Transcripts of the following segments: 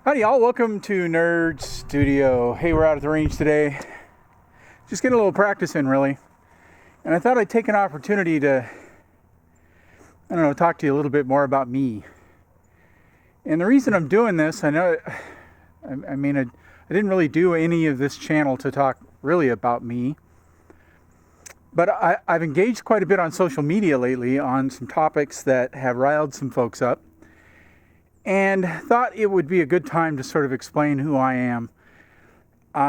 Howdy y'all, welcome to Nerd Studio. Hey, we're out at the range today. Just getting a little practice in, really. And I thought I'd take an opportunity to, talk to you a little bit more about me. And the reason I'm doing this, I didn't really do any of this channel to talk really about me. But I've engaged quite a bit on social media lately on some topics that have riled some folks up. And thought it would be a good time to sort of explain who I am,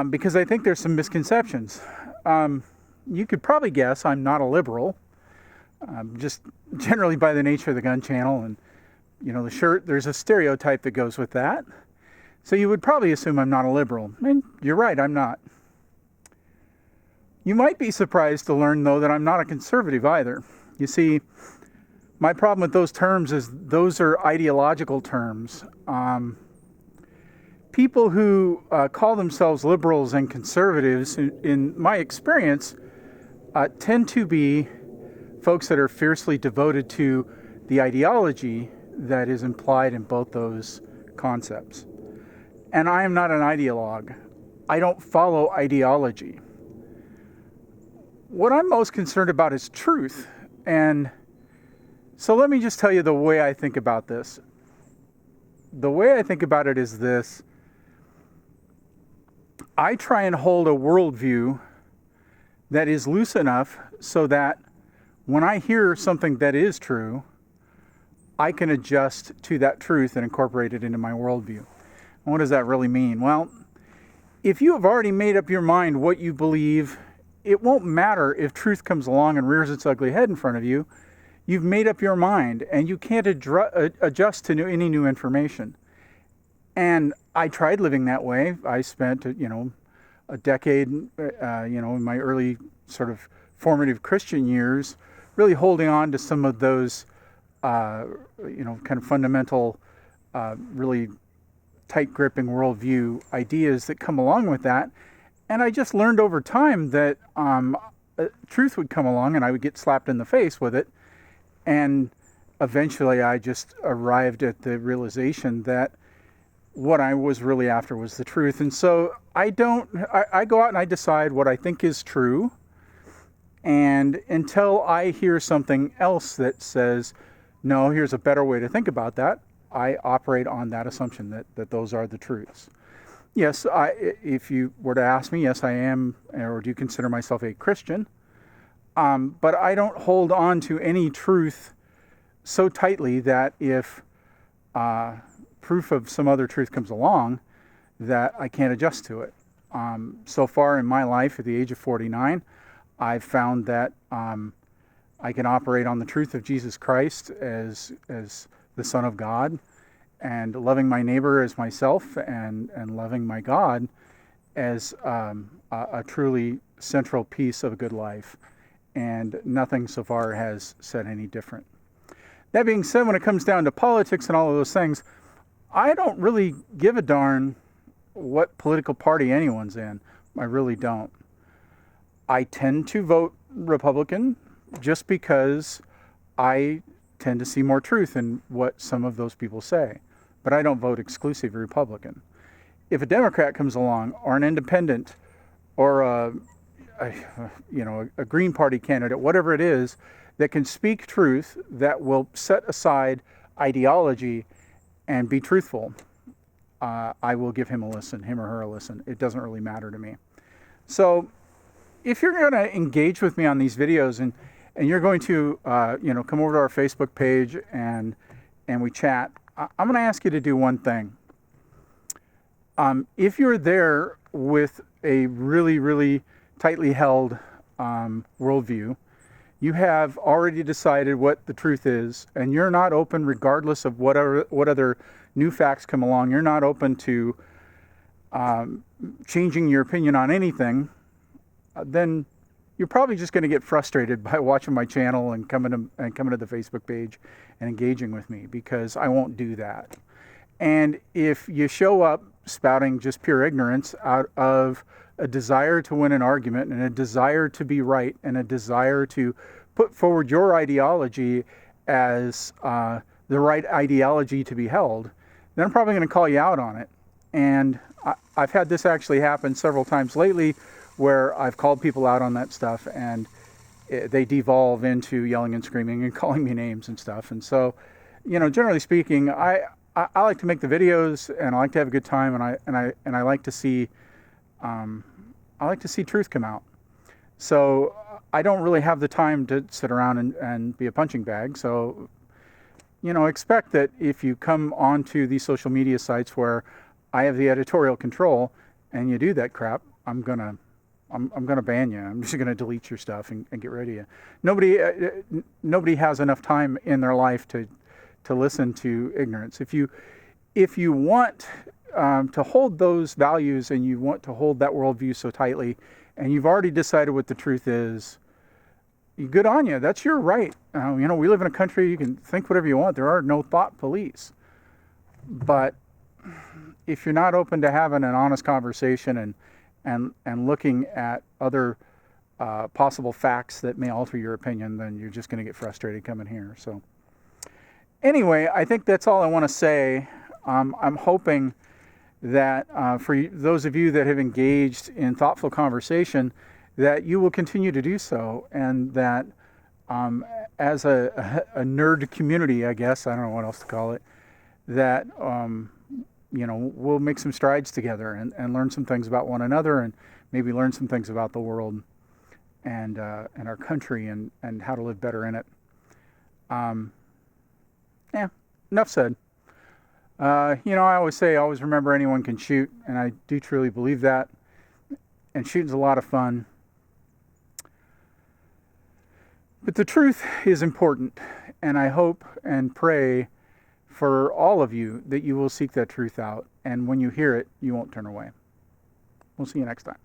because I think there's some misconceptions. You could probably guess I'm not a liberal, just generally by the nature of the gun channel and, the shirt. There's a stereotype that goes with that. So you would probably assume I'm not a liberal. And you're right, I'm not. You might be surprised to learn, though, that I'm not a conservative either. You see, my problem with those terms is those are ideological terms. People who call themselves liberals and conservatives, in my experience, tend to be folks that are fiercely devoted to the ideology that is implied in both those concepts. And I am not an ideologue. I don't follow ideology. What I'm most concerned about is truth. And so let me just tell you the way I think about this. The way I think about it is this. I try and hold a worldview that is loose enough so that when I hear something that is true, I can adjust to that truth and incorporate it into my worldview. And what does that really mean? Well, if you have already made up your mind what you believe, it won't matter if truth comes along and rears its ugly head in front of you. You've made up your mind, and you can't adjust to any new information. And I tried living that way. I spent, a decade, in my early sort of formative Christian years, really holding on to some of those, kind of fundamental, really tight-gripping worldview ideas that come along with that. And I just learned over time that truth would come along, and I would get slapped in the face with it. And eventually I just arrived at the realization that what I was really after was the truth. And so I go out and I decide what I think is true. And until I hear something else that says, no, here's a better way to think about that, I operate on that assumption that those are the truths. Yes, if you were to ask me, yes, I am, or do you consider myself a Christian? But I don't hold on to any truth so tightly that if proof of some other truth comes along, that I can't adjust to it. So far in my life, at the age of 49, I've found that I can operate on the truth of Jesus Christ as the Son of God, and loving my neighbor as myself, and loving my God as a truly central piece of a good life. And nothing so far has said any different. That being said, when it comes down to politics and all of those things, I don't really give a darn what political party anyone's in. I really don't. I tend to vote Republican just because I tend to see more truth in what some of those people say. But I don't vote exclusive Republican. If a Democrat comes along, or an independent, or a Green Party candidate, whatever it is, that can speak truth, that will set aside ideology and be truthful, I will give him or her a listen. It doesn't really matter to me. So if you're going to engage with me on these videos and you're going to, come over to our Facebook page and we chat, I'm going to ask you to do one thing. If you're there with a really, really tightly held worldview, you have already decided what the truth is, and you're not open, regardless of what other new facts come along. You're not open to changing your opinion on anything. Then you're probably just going to get frustrated by watching my channel and coming to the Facebook page and engaging with me, because I won't do that. And if you show up spouting just pure ignorance out of a desire to win an argument and a desire to be right and a desire to put forward your ideology as the right ideology to be held, then I'm probably going to call you out on it. And I've had this actually happen several times lately where I've called people out on that stuff, and they devolve into yelling and screaming and calling me names and stuff. And so, generally speaking, I like to make the videos, and I like to have a good time, and I like to see truth come out. So I don't really have the time to sit around and be a punching bag. So, expect that if you come onto these social media sites where I have the editorial control and you do that crap, I'm gonna ban you. I'm just gonna delete your stuff and get rid of you. Nobody has enough time in their life to listen to ignorance. If you want to hold those values, and you want to hold that worldview so tightly, and you've already decided what the truth is, good on you. That's your right. We live in a country, you can think whatever you want. There are no thought police. But if you're not open to having an honest conversation and looking at other possible facts that may alter your opinion, then you're just going to get frustrated coming here. So anyway, I think that's all I want to say. I'm hoping that for those of you that have engaged in thoughtful conversation, that you will continue to do so, and that as a nerd community, I guess, I don't know what else to call it, that we'll make some strides together and learn some things about one another, and maybe learn some things about the world and our country and how to live better in it. Enough said. I always say, always remember anyone can shoot, and I do truly believe that. And shooting's a lot of fun. But the truth is important, and I hope and pray for all of you that you will seek that truth out, and when you hear it, you won't turn away. We'll see you next time.